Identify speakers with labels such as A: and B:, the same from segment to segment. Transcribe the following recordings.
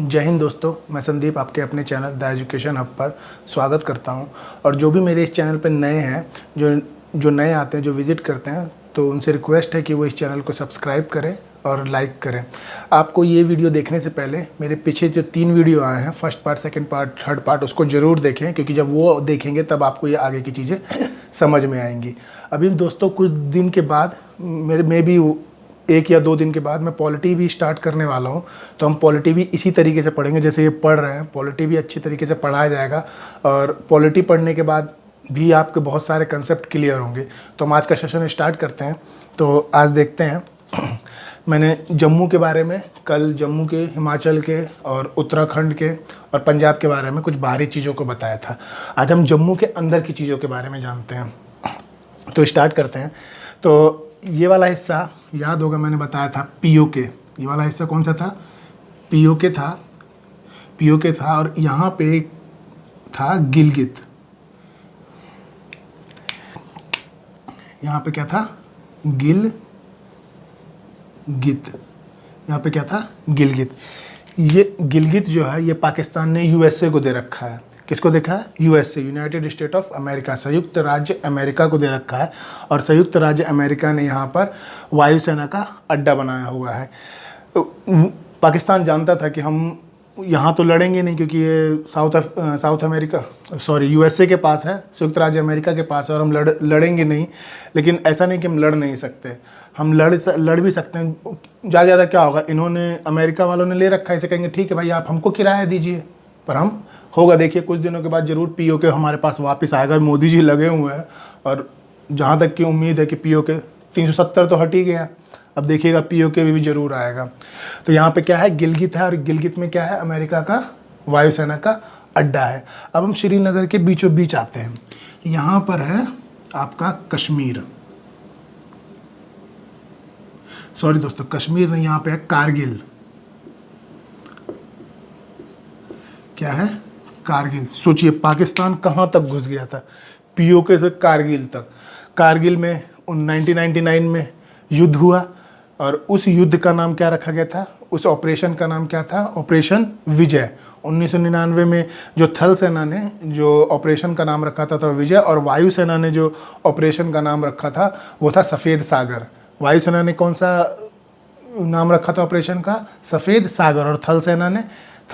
A: जय हिंद दोस्तों, मैं संदीप आपके अपने चैनल द एजुकेशन हब पर स्वागत करता हूं। और जो भी मेरे इस चैनल पर नए हैं, जो नए आते हैं, जो विज़िट करते हैं, तो उनसे रिक्वेस्ट है कि वो इस चैनल को सब्सक्राइब करें और लाइक करें। आपको ये वीडियो देखने से पहले मेरे पीछे जो 3 वीडियो आए हैं, first part, second part, third part, उसको ज़रूर देखें, क्योंकि जब वो देखेंगे तब आपको ये आगे की चीज़ें समझ में आएंगी। अभी दोस्तों कुछ दिन के बाद मैं भी 1 या 2 दिन के बाद मैं पॉलिटी भी स्टार्ट करने वाला हूँ। तो हम पॉलिटी भी इसी तरीके से पढ़ेंगे जैसे ये पढ़ रहे हैं। पॉलिटी भी अच्छी तरीके से पढ़ाया जाएगा और पॉलिटी पढ़ने के बाद भी आपके बहुत सारे कंसेप्ट क्लियर होंगे। तो हम आज का सेशन स्टार्ट करते हैं। तो आज देखते हैं, मैंने जम्मू के बारे में, कल जम्मू के, हिमाचल के और उत्तराखंड के और पंजाब के बारे में कुछ बाहरी चीज़ों को बताया था। आज हम जम्मू के अंदर की चीज़ों के बारे में जानते हैं। तो स्टार्ट करते हैं। तो ये वाला हिस्सा याद होगा, मैंने बताया था पीओके। ये वाला हिस्सा कौन सा था? पीओके था। पीओके था और यहाँ पे था गिलगित। यहाँ पे क्या था? गिलगित। यहाँ पे क्या था? गिलगित। ये गिलगित जो है, ये पाकिस्तान ने यूएसए को दे रखा है। किसको देखा है? USA, United state of America, संयुक्त राज्य अमेरिका को दे रखा है। और संयुक्त राज्य अमेरिका ने यहाँ पर वायुसेना का अड्डा बनाया हुआ है। पाकिस्तान जानता था कि हम यहाँ तो लड़ेंगे नहीं, क्योंकि ये साउथ अमेरिका, सॉरी, यूएसए के पास है, संयुक्त राज्य अमेरिका के पास है, और हम लड़ेंगे नहीं। लेकिन ऐसा नहीं कि हम लड़ नहीं सकते, हम लड़ भी सकते हैं। ज़्यादा ज़्यादा क्या होगा, इन्होंने, अमेरिका वालों ने ले रखा है, इसे कहेंगे ठीक है भाई, आप हमको किराया दीजिए, पर हम होगा। देखिए कुछ दिनों के बाद ज़रूर पीओके हमारे पास वापस आएगा। मोदी जी लगे हुए हैं और जहाँ तक की उम्मीद है कि पीओके 370 तो हट ही गया, अब देखिएगा पीओके भी ज़रूर आएगा। तो यहाँ पे क्या है? गिलगित है, और गिलगित में क्या है? अमेरिका का वायुसेना का अड्डा है। अब हम श्रीनगर के बीचों बीच आते हैं। यहाँ पर है आपका कश्मीर, सॉरी दोस्तों, कश्मीर नहीं, यहाँ पे है कारगिल। क्या है? कारगिल। सोचिए पाकिस्तान कहाँ तक घुस गया था, पीओके से कारगिल तक। कारगिल में 1999 में युद्ध हुआ, और उस युद्ध का नाम क्या रखा गया था? उस ऑपरेशन का नाम क्या था? ऑपरेशन विजय। 1999 में जो थल सेना ने जो ऑपरेशन का नाम रखा था विजय, और वायुसेना ने जो ऑपरेशन का नाम रखा था वो था सफ़ेद सागर। वायुसेना ने कौन सा नाम रखा था ऑपरेशन का? सफ़ेद सागर। और थल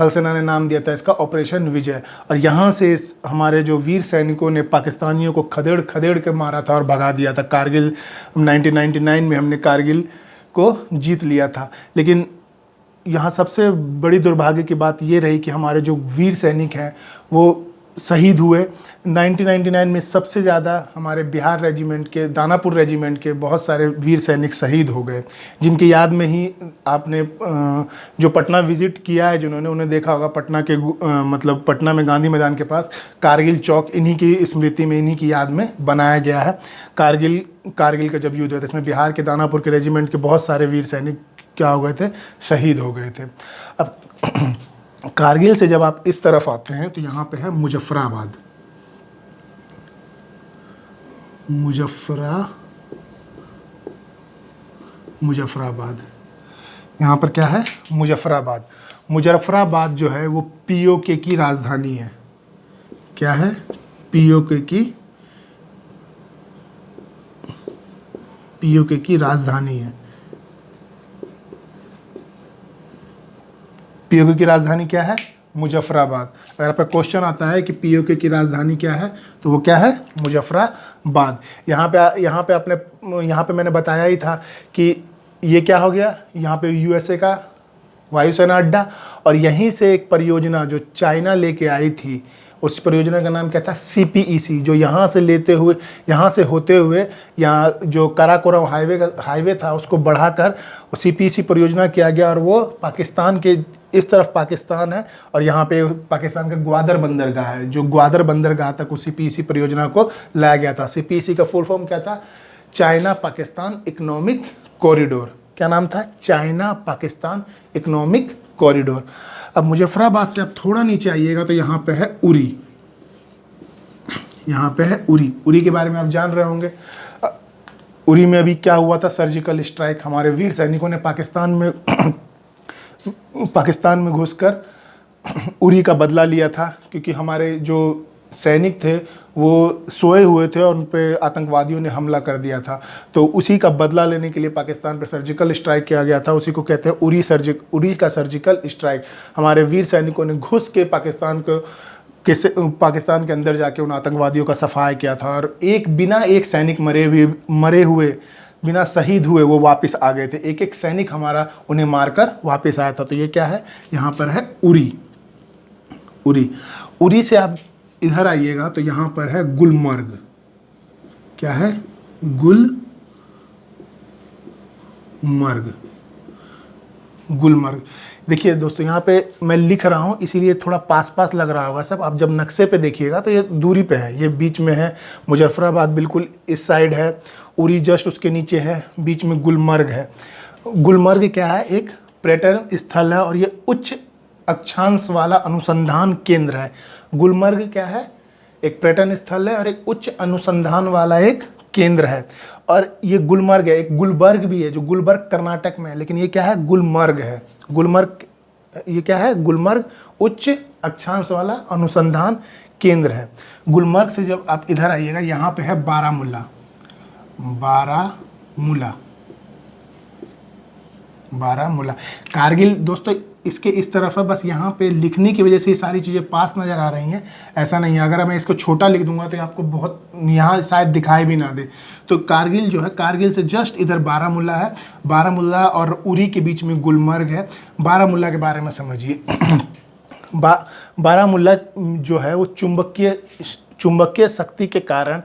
A: सेना ने नाम दिया था इसका ऑपरेशन विजय। और यहाँ से हमारे जो वीर सैनिकों ने पाकिस्तानियों को खदेड़ खदेड़ के मारा था और भगा दिया था। कारगिल 1999 में हमने कारगिल को जीत लिया था। लेकिन यहाँ सबसे बड़ी दुर्भाग्य की बात ये रही कि हमारे जो वीर सैनिक हैं वो शहीद हुए। 1999 में सबसे ज़्यादा हमारे बिहार रेजिमेंट के, दानापुर रेजिमेंट के बहुत सारे वीर सैनिक शहीद हो गए, जिनकी याद में ही आपने जो पटना विज़िट किया है जिन्होंने, उन्हें देखा होगा पटना के मतलब पटना में गांधी मैदान के पास कारगिल चौक इन्हीं की स्मृति में, इन्हीं की याद में बनाया गया है। कारगिल का जब युद्ध हुआ था, इसमें बिहार के दानापुर के रेजिमेंट के बहुत सारे वीर सैनिक क्या हो गए थे? शहीद हो गए थे। अब कारगिल से जब आप इस तरफ आते हैं तो यहाँ पे है मुजफ्फराबाद। मुजफ्फराबाद, यहाँ पर क्या है? मुजफ्फराबाद। मुजफ्फराबाद जो है वो पीओके की राजधानी है। क्या है? पीओके की राजधानी है। पीओके की राजधानी क्या है? मुजफ्फराबाद। अगर आप क्वेश्चन आता है कि पीओके की राजधानी क्या है, तो वो क्या है? मुजफ्फराबाद। यहाँ पे मैंने बताया ही था कि ये क्या हो गया, यहाँ पे यूएसए का वायुसेना अड्डा, और यहीं से एक परियोजना जो चाइना लेके आई थी, उस परियोजना का नाम क्या था? CPEC, जो यहाँ से होते हुए यहाँ जो काराकोरम हाईवे था उसको बढ़ाकर CPEC परियोजना किया गया। और वो पाकिस्तान के इस तरफ पाकिस्तान है, और यहाँ पे पाकिस्तान का ग्वादर बंदरगाह है, जो ग्वादर बंदरगाह तक उस CPEC परियोजना को लाया गया था। CPEC का फुल फॉर्म क्या था? China Pakistan economic corridor. क्या नाम था? China Pakistan economic corridor. अब मुजफ्फराबाद से आप थोड़ा नीचे आइएगा तो यहाँ पे है उरी। यहाँ पे है उरी। उरी के बारे में आप जान रहे होंगे। उरी में अभी क्या हुआ था? Surgical strike. हमारे वीर सैनिकों ने पाकिस्तान में घुसकर उरी का बदला लिया था, क्योंकि हमारे जो सैनिक थे वो सोए हुए थे और उन पे आतंकवादियों ने हमला कर दिया था। तो उसी का बदला लेने के लिए पाकिस्तान पर सर्जिकल स्ट्राइक किया गया था। उसी को कहते हैं उरी का सर्जिकल स्ट्राइक। हमारे वीर सैनिकों ने घुस के पाकिस्तान के अंदर जाके उन आतंकवादियों का सफाया किया था, और बिना एक सैनिक मरे हुए बिना शहीद हुए वो वापस आ गए थे। एक एक सैनिक हमारा उन्हें मारकर वापस आया था। तो ये क्या है, यहाँ पर है उरी से आप इधर आइएगा तो यहाँ पर है गुलमर्ग। क्या है, गुलमर्ग। देखिए दोस्तों, यहाँ पे मैं लिख रहा हूँ इसीलिए थोड़ा पास लग रहा होगा सब। आप जब नक्शे पे देखिएगा तो ये दूरी पे है, ये बीच में है। मुजफ्फराबाद बिल्कुल इस साइड है, उरी जस्ट उसके नीचे है, बीच में गुलमर्ग है। गुलमर्ग क्या है, एक पर्यटन स्थल है और ये उच्च अक्षांश वाला अनुसंधान केंद्र है। गुलमर्ग क्या है, एक पर्यटन स्थल है और एक उच्च अनुसंधान वाला एक केंद्र है। और ये गुलमर्ग है, एक गुलबर्ग भी है जो गुलबर्ग कर्नाटक में है, लेकिन ये क्या है, गुलमर्ग है। ये क्या है, गुलमर्ग उच्च अक्षांश वाला अनुसंधान केंद्र है। गुलमर्ग से जब आप इधर आइएगा, यहाँ पे है बारामूला। कारगिल दोस्तों इसके इस तरफ है, बस यहाँ पे लिखने की वजह से ये सारी चीज़ें पास नज़र आ रही हैं, ऐसा नहीं है। अगर मैं इसको छोटा लिख दूंगा तो आपको बहुत यहाँ शायद दिखाई भी ना दे। तो कारगिल जो है, कारगिल से जस्ट इधर बारामूला है। बारामूला और उरी के बीच में गुलमर्ग है। बारामूला के बारे में समझिए। बारामूला जो है वो चुंबकीय शक्ति के कारण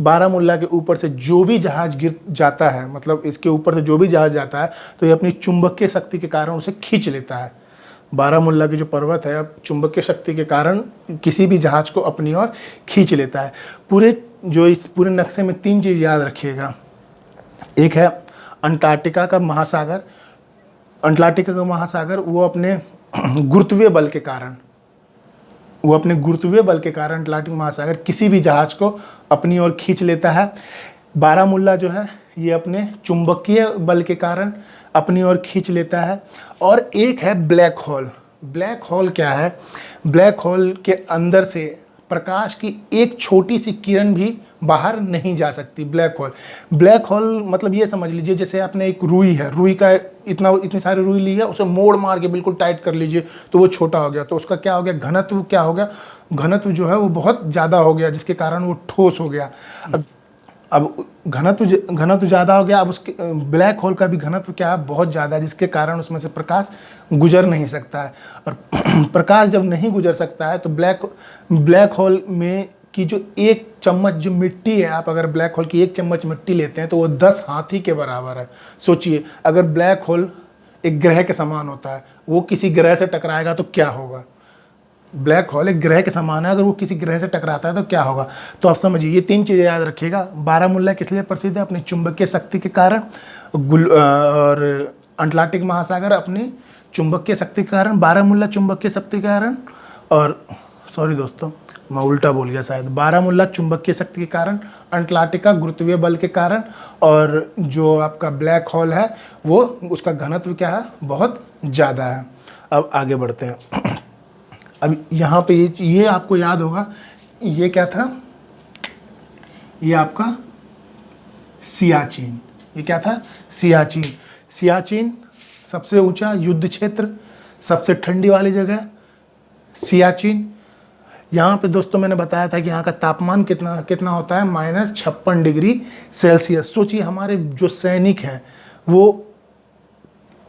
A: बारामूला के ऊपर से जो भी जहाज गिर जाता है, मतलब इसके ऊपर से जो भी जहाज जाता है तो ये अपनी चुंबकीय शक्ति के कारण उसे खींच लेता है। बारामूला की जो पर्वत है, अब चुंबकीय शक्ति के कारण किसी भी जहाज को अपनी ओर खींच लेता है। इस पूरे नक्शे में 3 चीज़ याद रखिएगा। एक है अंटार्कटिका का महासागर। वो अपने गुरुत्वीय बल के कारण अटलांटिक महासागर किसी भी जहाज को अपनी ओर खींच लेता है। बारामूला जो है ये अपने चुंबकीय बल के कारण अपनी ओर खींच लेता है। और एक है ब्लैक होल। ब्लैक होल क्या है, ब्लैक होल के अंदर से प्रकाश की एक छोटी सी किरण भी बाहर नहीं जा सकती। ब्लैक होल मतलब ये समझ लीजिए जैसे आपने एक रुई का इतनी सारी रुई ली है, उसे मोड़ मार के बिल्कुल टाइट कर लीजिए तो वो छोटा हो गया। तो उसका क्या हो गया, घनत्व जो है वो बहुत ज़्यादा हो गया, जिसके कारण वो ठोस हो गया। अब घनत्व ज़्यादा हो गया। अब उसके ब्लैक होल का भी घनत्व क्या है, बहुत ज़्यादा है, जिसके कारण उसमें से प्रकाश गुजर नहीं सकता है। और प्रकाश जब नहीं गुजर सकता है तो ब्लैक होल में की जो 1 चम्मच जो मिट्टी है, आप अगर ब्लैक होल की 1 चम्मच मिट्टी लेते हैं तो वो 10 हाथी के बराबर है। सोचिए, अगर ब्लैक होल एक ग्रह के समान होता है, वो किसी ग्रह से टकराएगा तो क्या होगा। ब्लैक होल एक ग्रह के समान है, अगर वो किसी ग्रह से टकराता है तो क्या होगा। तो आप समझिए, ये 3 चीज़ें याद रखिएगा। बारामूला किस लिए प्रसिद्ध है, अपनी चुंबकीय शक्ति के कारण। और अटलांटिक महासागर अपनी चुंबकीय शक्ति के कारण। बारामूला चुंबकीय शक्ति के कारण, और सॉरी दोस्तों मैं उल्टा बोल गया शायद। बारामूला चुंबकीय शक्ति के कारण, अंटार्कटिका गुरुत्वीय बल के कारण, और जो आपका ब्लैक होल है वो उसका घनत्व क्या है, बहुत ज़्यादा है। अब आगे बढ़ते हैं। अब यहाँ पे ये आपको याद होगा, ये क्या था, ये आपका सियाचिन। ये क्या था, सियाचिन सबसे ऊंचा युद्ध क्षेत्र, सबसे ठंडी वाली जगह सियाचिन। यहाँ पे दोस्तों मैंने बताया था कि यहाँ का तापमान कितना होता है, -56 डिग्री सेल्सियस। सोचिए हमारे जो सैनिक हैं वो,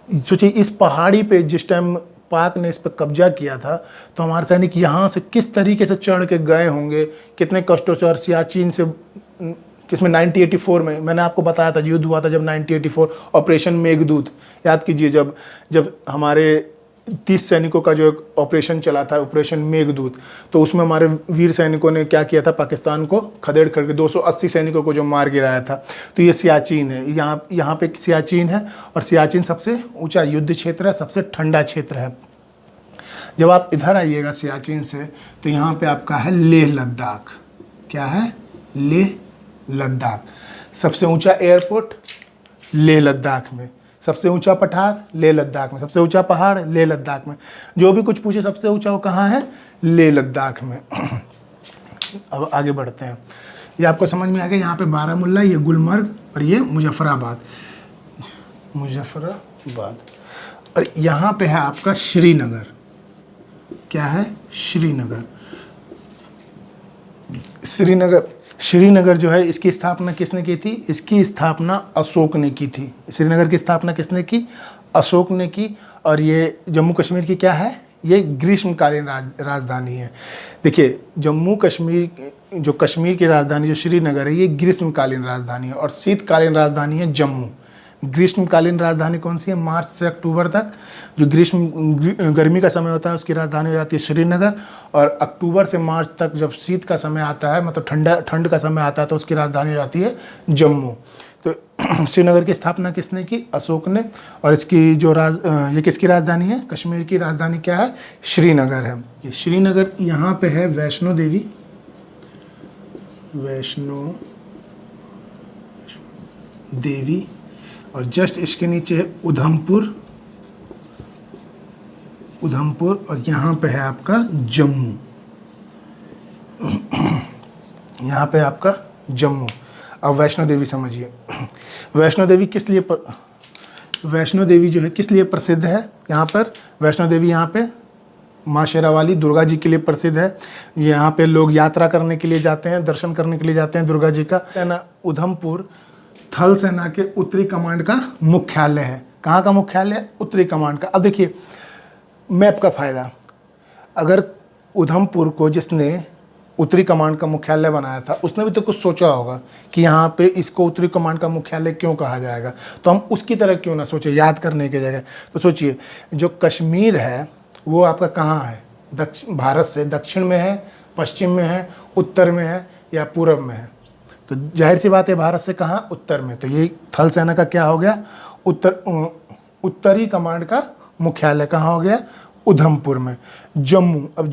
A: सोचिए इस पहाड़ी पे जिस टाइम पाक ने इस पर कब्जा किया था तो हमारे सैनिक यहाँ से किस तरीके से चढ़ के गए होंगे, कितने कष्टों से। और सियाचिन से किसमें 1984 में मैंने आपको बताया था, युद्ध हुआ था जब 1984, ऑपरेशन मेघदूत। याद कीजिए, जब हमारे 30 सैनिकों का जो एक ऑपरेशन चला था, ऑपरेशन मेघदूत, तो उसमें हमारे वीर सैनिकों ने क्या किया था, पाकिस्तान को खदेड़ करके 280 सैनिकों को जो मार गिराया था। तो ये सियाचिन है, यहाँ पे सियाचिन है। और सियाचिन सबसे ऊंचा युद्ध क्षेत्र है, सबसे ठंडा क्षेत्र है। जब आप इधर आइएगा सियाचिन से तो यहाँ पे आपका है लेह लद्दाख। क्या है, लेह लद्दाख। सबसे ऊंचा एयरपोर्ट लेह लद्दाख में, सबसे ऊंचा पठार लेह लद्दाख में, सबसे ऊंचा पहाड़ लेह लद्दाख में। जो भी कुछ पूछे सबसे ऊंचा वो कहाँ है, लेह लद्दाख में। अब आगे बढ़ते हैं, ये आपको समझ में आ गया। यहाँ पे बारामुल्ला, ये गुलमर्ग और ये मुजफ्फराबाद, मुजफ्फराबाद। और यहाँ पे है आपका श्रीनगर, क्या है, श्रीनगर। श्रीनगर, श्रीनगर जो है इसकी स्थापना किसने की थी, इसकी स्थापना अशोक ने की थी। श्रीनगर की स्थापना किसने की, अशोक ने की। और ये जम्मू कश्मीर की क्या है, ये ग्रीष्मकालीन राजधानी है। देखिए जम्मू कश्मीर, जो कश्मीर की राजधानी जो श्रीनगर है, ये ग्रीष्मकालीन राजधानी है और शीतकालीन राजधानी है जम्मू। ग्रीष्मकालीन राजधानी कौन सी है, मार्च से अक्टूबर तक। जो गर्मी का समय होता है उसकी राजधानी हो जाती है श्रीनगर, और अक्टूबर से मार्च तक जब शीत का समय आता है, मतलब ठंड का समय आता है, तो उसकी राजधानी हो जाती है जम्मू। तो श्रीनगर की स्थापना किसने की, अशोक ने। और इसकी जो ये किसकी राजधानी है, कश्मीर की राजधानी क्या है, श्रीनगर है। ये श्रीनगर, यहाँ पे है वैष्णो देवी, वैष्णो देवी। और जस्ट इसके नीचे है उधमपुर, उधमपुर। और यहाँ पे है आपका जम्मू, यहाँ पे आपका जम्मू। अब वैष्णो देवी समझिए, वैष्णो देवी किस लिए वैष्णो देवी जो है किस लिए प्रसिद्ध है। यहाँ पर वैष्णो देवी, यहाँ पे माँ शेरावाली दुर्गा जी के लिए प्रसिद्ध है। यहाँ पे लोग यात्रा करने के लिए जाते हैं, दर्शन करने के लिए जाते हैं दुर्गा जी का। है ना, उधमपुर थल सेना के उत्तरी कमांड का मुख्यालय है। कहाँ का मुख्यालय, उत्तरी कमांड का। अब देखिए मैप का फ़ायदा, अगर उधमपुर को जिसने उत्तरी कमांड का मुख्यालय बनाया था उसने भी तो कुछ सोचा होगा कि यहाँ पे इसको उत्तरी कमांड का मुख्यालय क्यों कहा जाएगा, तो हम उसकी तरह क्यों ना सोचे याद करने की जगह। तो सोचिए जो कश्मीर है वो आपका कहाँ है, भारत से दक्षिण में है, पश्चिम में है, उत्तर में है या पूर्व में है। तो जाहिर सी बात है भारत से कहाँ, उत्तर में। तो ये थल सेना का क्या हो गया, उत्तरी कमांड का मुख्यालय कहाँ हो गया, उधमपुर में। जम्मू, अब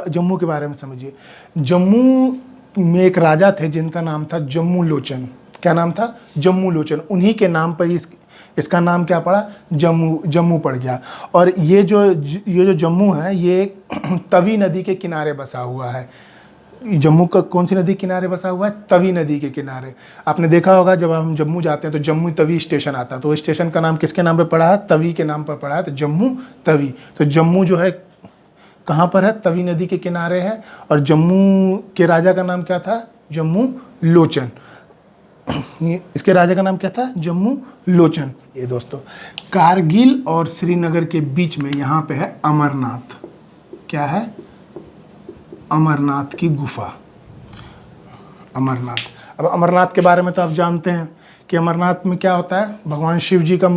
A: जम्मू के बारे में समझिए। जम्मू में एक राजा थे जिनका नाम था जम्मू लोचन। क्या नाम था, जम्मू लोचन। उन्हीं के नाम पर इसका नाम क्या पड़ा, जम्मू पड़ गया। और ये जो जम्मू है ये तवी नदी के किनारे बसा हुआ है। जम्मू का कौन सी नदी किनारे बसा हुआ है, तवी नदी के किनारे। आपने देखा होगा जब हम जम्मू जाते हैं तो जम्मू तवी स्टेशन आता है, तो स्टेशन का नाम किसके नाम पे पड़ा है, तवी के नाम पर पड़ा है, तो जम्मू तवी। तो जम्मू जो है कहाँ पर है, तवी नदी के किनारे है। और जम्मू के राजा का नाम क्या था, जम्मू लोचन। इसके राजा का नाम क्या था, जम्मू लोचन। ये दोस्तों कारगिल और श्रीनगर के बीच में यहाँ पे है अमरनाथ। क्या है, अमरनाथ की गुफा, अमरनाथ। अब अमरनाथ के बारे में तो आप जानते हैं कि अमरनाथ में क्या होता है, भगवान शिव जी का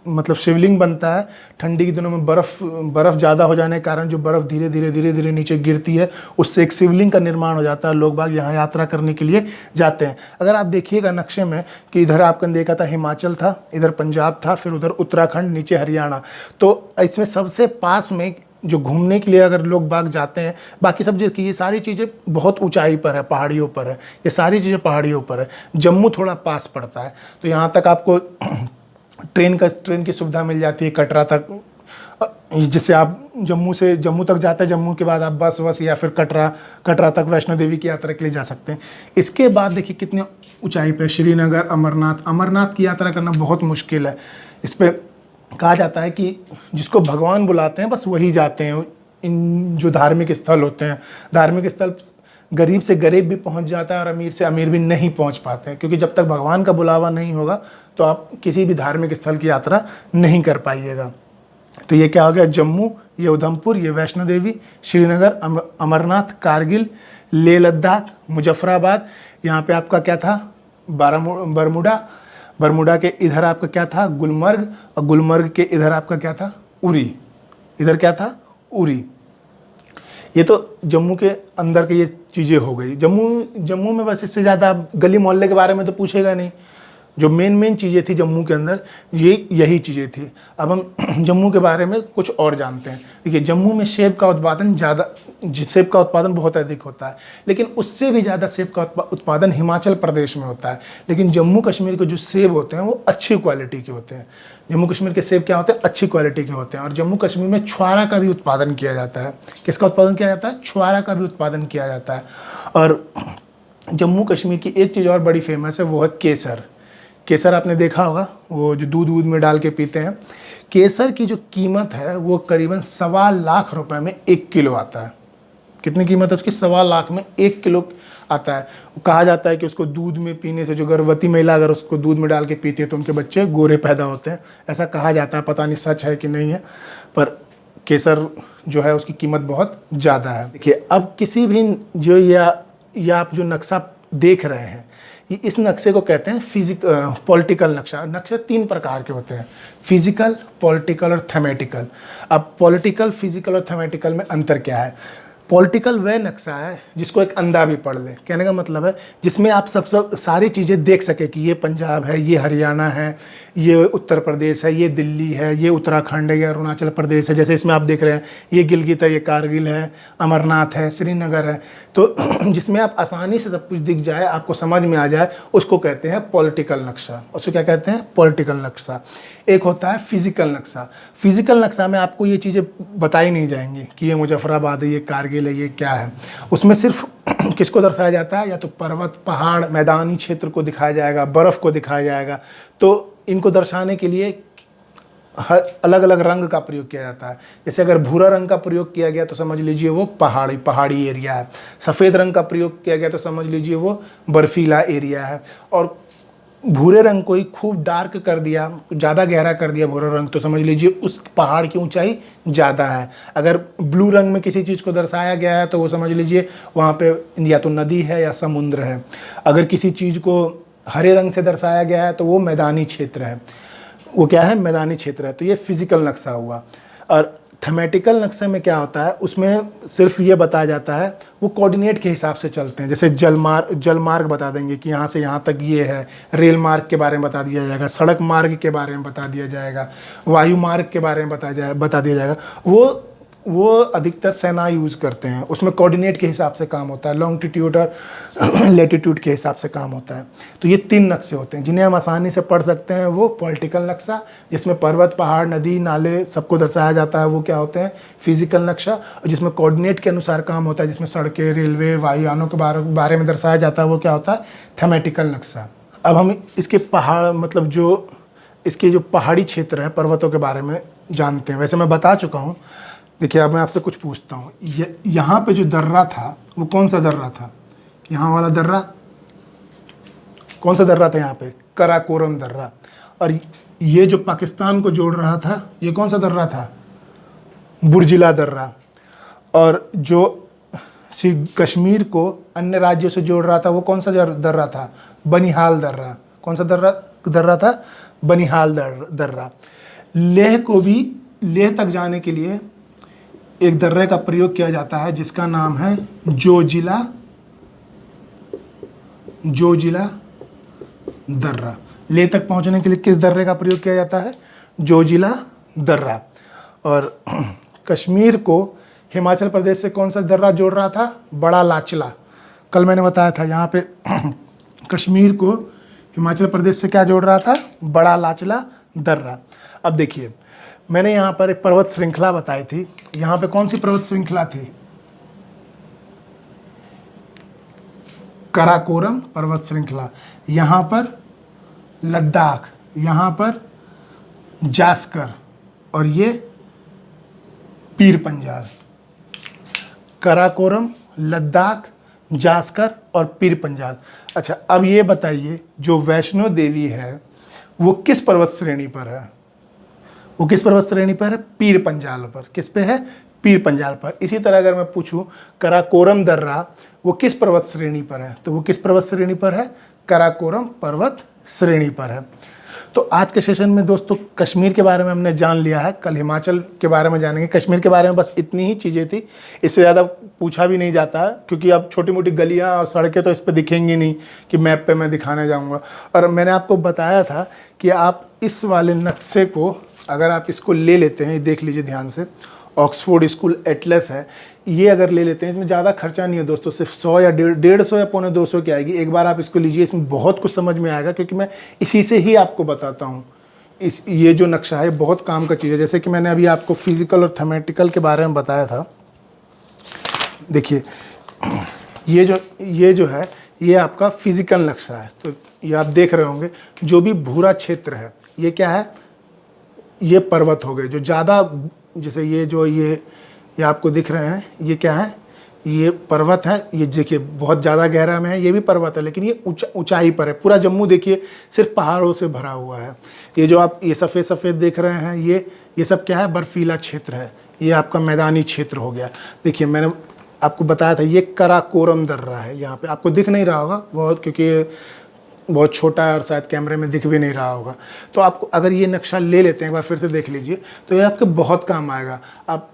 A: मतलब शिवलिंग बनता है। ठंडी के दिनों में बर्फ़ ज़्यादा हो जाने के कारण जो बर्फ़ धीरे धीरे नीचे गिरती है उससे एक शिवलिंग का निर्माण हो जाता है। लोग बाग यहाँ यात्रा करने के लिए जाते हैं। अगर आप देखिएगा नक्शे में कि इधर आपने देखा था हिमाचल था, इधर पंजाब था, फिर उधर उत्तराखंड, नीचे हरियाणा। तो इसमें सबसे पास में जो घूमने के लिए अगर लोग बाग जाते हैं, बाकी सब ये सारी चीज़ें बहुत ऊंचाई पर है, पहाड़ियों पर है, ये सारी चीज़ें पहाड़ियों पर है। जम्मू थोड़ा पास पड़ता है, तो यहाँ तक आपको ट्रेन की सुविधा मिल जाती है कटरा तक, जिससे आप जम्मू तक जाते हैं। जम्मू के बाद आप बस या फिर कटरा तक वैष्णो देवी की यात्रा के लिए जा सकते हैं। इसके बाद देखिए कितने ऊंचाई पे श्रीनगर, अमरनाथ की यात्रा करना बहुत मुश्किल है। इस पर कहा जाता है कि जिसको भगवान बुलाते हैं बस वही जाते हैं। इन जो धार्मिक स्थल होते हैं, धार्मिक स्थल गरीब से गरीब भी पहुंच जाता है और अमीर से अमीर भी नहीं पहुंच पाते हैं, क्योंकि जब तक भगवान का बुलावा नहीं होगा तो आप किसी भी धार्मिक स्थल की यात्रा नहीं कर पाइएगा। तो ये क्या हो गया, जम्मू, ये उधमपुर, ये वैष्णो देवी, श्रीनगर, अमरनाथ, कारगिल, लेह लद्दाख, मुजफ्फराबाद। यहाँ पे आपका क्या था, बरमुडा के इधर आपका क्या था, गुलमर्ग, और गुलमर्ग के इधर आपका क्या था, उरी। इधर क्या था, उरी। ये तो जम्मू के अंदर की ये चीज़ें हो गई। जम्मू में बस इससे ज़्यादा गली मोहल्ले के बारे में तो पूछेगा नहीं। जो मेन चीज़ें थी जम्मू के अंदर, ये यही चीज़ें थी। अब हम जम्मू के बारे में कुछ और जानते हैं। देखिए, जम्मू में सेब का उत्पादन बहुत अधिक होता है, लेकिन उससे भी ज़्यादा सेब का उत्पादन हिमाचल प्रदेश में होता है। लेकिन जम्मू कश्मीर के जो सेब होते हैं वो अच्छी क्वालिटी के होते हैं। जम्मू कश्मीर के सेब क्या होते हैं? अच्छी क्वालिटी के होते हैं। और जम्मू कश्मीर में छुआरा का भी उत्पादन किया जाता है। किसका उत्पादन किया जाता है? छुआरा का भी उत्पादन किया जाता है। और जम्मू कश्मीर की एक चीज़ और बड़ी फेमस है, वो है केसर। केसर आपने देखा होगा, वो जो दूध में डाल के पीते हैं। केसर की जो कीमत है वो करीबन 1.25 लाख रुपए में 1 किलो आता है। कितनी कीमत है उसकी? 1.25 लाख में 1 किलो आता है। कहा जाता है कि उसको दूध में पीने से, जो गर्भवती महिला अगर उसको दूध में डाल के पीती है तो उनके बच्चे गोरे पैदा होते हैं, ऐसा कहा जाता है। पता नहीं सच है कि नहीं है, पर केसर जो है उसकी कीमत बहुत ज़्यादा है। देखिए, अब किसी भी जो या आप जो नक्शा देख रहे हैं, इस नक्शे को कहते हैं पॉलिटिकल नक्शा। नक्शे 3 प्रकार के होते हैं, फिजिकल, पॉलिटिकल और थेमेटिकल। अब पॉलिटिकल, फिजिकल और थेमेटिकल में अंतर क्या है? पॉलिटिकल वह नक्शा है जिसको एक अंधा भी पढ़ ले। कहने का मतलब है जिसमें आप सब सारी चीज़ें देख सके कि ये पंजाब है, ये हरियाणा है, ये उत्तर प्रदेश है, ये दिल्ली है, ये उत्तराखंड है, ये अरुणाचल प्रदेश है। जैसे इसमें आप देख रहे हैं, ये गिलगित है, ये कारगिल है, अमरनाथ है, श्रीनगर है। तो जिसमें आप आसानी से सब कुछ दिख जाए, आपको समझ में आ जाए, उसको कहते हैं पॉलिटिकल नक्शा। उसको क्या कहते हैं? पॉलिटिकल नक्शा। एक होता है फिजिकल नक्शा। फिजिकल नक्शा में आपको ये चीज़ें बताई नहीं जाएंगी कि ये मुजफ्फराबाद है, ये कारगिल है, ये क्या है। उसमें सिर्फ किसको दर्शाया जाता है? या तो पर्वत, पहाड़, मैदानी क्षेत्र को दिखाया जाएगा, बर्फ़ को दिखाया जाएगा। तो इनको दर्शाने के लिए हर अलग अलग रंग का प्रयोग किया जाता है। जैसे अगर भूरा रंग का प्रयोग किया गया तो समझ लीजिए वो पहाड़ी एरिया है। सफ़ेद रंग का प्रयोग किया गया तो समझ लीजिए वो बर्फीला एरिया है। और भूरे रंग को ही खूब डार्क कर दिया, ज़्यादा गहरा कर दिया भूरा रंग, तो समझ लीजिए उस पहाड़ की ऊंचाई ज़्यादा है। अगर ब्लू रंग में किसी चीज़ को दर्शाया गया है तो वो समझ लीजिए वहाँ पे या तो नदी है या समुद्र है। अगर किसी चीज़ को हरे रंग से दर्शाया गया है तो वो मैदानी क्षेत्र है। वो क्या है? मैदानी क्षेत्र है। तो ये फिजिकल नक्शा हुआ। और थेमेटिकल नक्शे में क्या होता है? उसमें सिर्फ ये बताया जाता है, वो कोऑर्डिनेट के हिसाब से चलते हैं। जैसे जलमार्ग बता देंगे कि यहाँ से यहाँ तक ये है, रेल मार्ग के बारे में बता दिया जाएगा, सड़क मार्ग के बारे में बता दिया जाएगा, वायु मार्ग के बारे में बता दिया जाएगा। वो अधिकतर सेना यूज़ करते हैं। उसमें कोऑर्डिनेट के हिसाब से काम होता है, लॉन्गिट्यूड और लैटिट्यूड के हिसाब से काम होता है। तो ये 3 नक्शे होते हैं जिन्हें हम आसानी से पढ़ सकते हैं। वो पॉलिटिकल नक्शा, जिसमें पर्वत, पहाड़, नदी, नाले सबको दर्शाया जाता है, वो क्या होते हैं? फिजिकल नक्शा। और जिसमें कोऑर्डिनेट के अनुसार काम होता है, जिसमें सड़कें, रेलवे, वायुयानों के बारे में दर्शाया जाता है, वो क्या होता है? थेमेटिकल नक्शा। अब हम इसके पहाड़, मतलब जो इसके जो पहाड़ी क्षेत्र है, पर्वतों के बारे में जानते हैं। वैसे मैं बता चुका हूँ। देखिए, अब मैं आपसे कुछ पूछता हूँ। यहाँ पे जो दर्रा था वो कौन सा दर्रा था? यहाँ वाला दर्रा कौन सा दर्रा था? यहाँ पे कराकोरम दर्रा। और ये जो पाकिस्तान को जोड़ रहा था, ये कौन सा दर्रा था? बुर्जिला दर्रा। और जो कश्मीर को अन्य राज्यों से जोड़ रहा था, वो कौन सा दर्रा था? बनिहाल दर्रा। कौन सा दर्रा था? बनिहाल दर्रा। लेह को भी, लेह तक जाने के लिए एक दर्रे का प्रयोग किया जाता है जिसका नाम है जोजिला दर्रा। लेह तक पहुंचने के लिए किस दर्रे का प्रयोग किया जाता है? जोजिला दर्रा। और कश्मीर को हिमाचल प्रदेश से कौन सा दर्रा जोड़ रहा था? बड़ा लाचला। कल मैंने बताया था, यहाँ पे कश्मीर को हिमाचल प्रदेश से क्या जोड़ रहा था? बड़ा लाचला दर्रा। अब देखिए, मैंने यहाँ पर एक पर्वत श्रृंखला बताई थी। यहाँ पे कौन सी पर्वत श्रृंखला थी? कराकोरम पर्वत श्रृंखला। यहाँ पर लद्दाख, यहाँ पर जास्कर, और ये पीर पंजाल। कराकोरम, लद्दाख, जास्कर और पीर पंजाल। अच्छा, अब ये बताइए, जो वैष्णो देवी है वो किस पर्वत श्रेणी पर है? वो किस पर्वत श्रेणी पर है? पीर पंजाल पर। किस पे है? पीर पंजाल पर। इसी तरह अगर मैं पूछूं, कराकोरम दर्रा वो किस पर्वत श्रेणी पर है? तो वो किस पर्वत श्रेणी पर है? कराकोरम पर्वत श्रेणी पर है। तो आज के सेशन में दोस्तों कश्मीर के बारे में हमने जान लिया है, कल हिमाचल के बारे में जानेंगे। कश्मीर के बारे में बस इतनी ही चीज़ें थी, इससे ज़्यादा पूछा भी नहीं जाता है, क्योंकि अब छोटी मोटी गलियां और सड़कें तो इस पर दिखेंगी नहीं कि मैप पे मैं दिखाने जाऊंगा। और मैंने आपको बताया था कि आप इस वाले नक्शे को अगर आप इसको ले लेते हैं, देख लीजिए ध्यान से, ऑक्सफोर्ड स्कूल एटलस है, ये अगर ले लेते हैं, इसमें ज़्यादा खर्चा नहीं है दोस्तों, सिर्फ 100 या 150 या पौने 200 की आएगी। एक बार आप इसको लीजिए, इसमें बहुत कुछ समझ में आएगा, क्योंकि मैं इसी से ही आपको बताता हूँ। ये जो नक्शा है बहुत काम का चीज़ है। जैसे कि मैंने अभी आपको फिजिकल और थेमेटिकल के बारे में बताया था। देखिए ये जो है ये आपका फिजिकल नक्शा है। तो ये आप देख रहे होंगे, जो भी भूरा क्षेत्र है ये क्या है, ये पर्वत हो गए जो ज़्यादा, जैसे ये आपको दिख रहे हैं, ये क्या है, ये पर्वत है। ये देखिए बहुत ज़्यादा गहरा में है, ये भी पर्वत है, लेकिन ये ऊंचाई पर है। पूरा जम्मू देखिए सिर्फ पहाड़ों से भरा हुआ है। ये जो आप ये सफ़ेद सफ़ेद देख रहे हैं, ये सब क्या है, बर्फीला क्षेत्र है। ये आपका मैदानी क्षेत्र हो गया। देखिए मैंने आपको बताया था, ये कराकोरम दर्रा है। यहाँ पे आपको दिख नहीं रहा होगा बहुत, क्योंकि बहुत छोटा है और शायद कैमरे में दिख भी नहीं रहा होगा। तो आपको अगर ये नक्शा ले लेते हैं, एक बार फिर से देख लीजिए, तो ये आपके बहुत काम आएगा। आप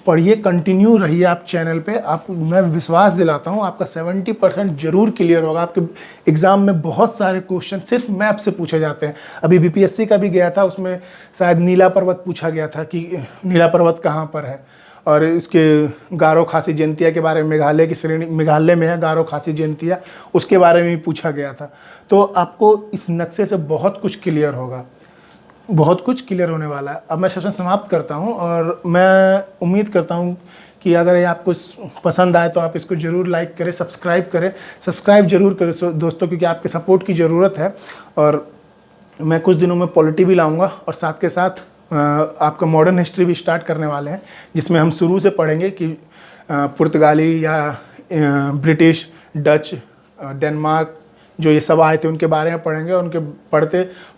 A: पढ़िए, कंटिन्यू रहिए आप चैनल पे। मैं विश्वास दिलाता हूँ आपका 70% जरूर क्लियर होगा। आपके एग्ज़ाम में बहुत सारे क्वेश्चन सिर्फ मैप से पूछे जाते हैं। अभी बीपीएससी का भी गया था, उसमें शायद नीला पर्वत पूछा गया था कि नीला पर्वत कहाँ पर है, और इसके गारो खासी जयंतिया के बारे में, मेघालय की श्रेणी, मेघालय में है गारो खासी जयंतिया, उसके बारे में भी पूछा गया था। तो आपको इस नक्शे से बहुत कुछ क्लियर होगा, बहुत कुछ क्लियर होने वाला है। अब मैं सेशन समाप्त करता हूं, और मैं उम्मीद करता हूं कि अगर ये आपको पसंद आए तो आप इसको ज़रूर लाइक करें, सब्सक्राइब ज़रूर करें दोस्तों, क्योंकि आपके सपोर्ट की ज़रूरत है। और मैं कुछ दिनों में पॉलिटी भी लाऊंगा, और साथ के साथ आपका मॉडर्न हिस्ट्री भी स्टार्ट करने वाले हैं, जिसमें हम शुरू से पढ़ेंगे कि पुर्तगाली या ब्रिटिश, डच, डेनमार्क, जो ये सब आए थे उनके बारे में पढ़ेंगे। और उनके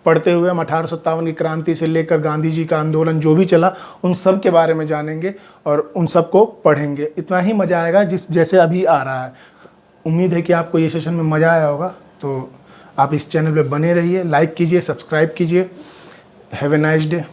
A: पढ़ते हुए हम 1857 की क्रांति से लेकर गांधी जी का आंदोलन जो भी चला, उन सब के बारे में जानेंगे और उन सब को पढ़ेंगे। इतना ही मज़ा आएगा जैसे अभी आ रहा है। उम्मीद है कि आपको ये सेशन में मज़ा आया होगा। तो आप इस चैनल पे बने रहिए, लाइक कीजिए, सब्सक्राइब कीजिए। Have a nice day.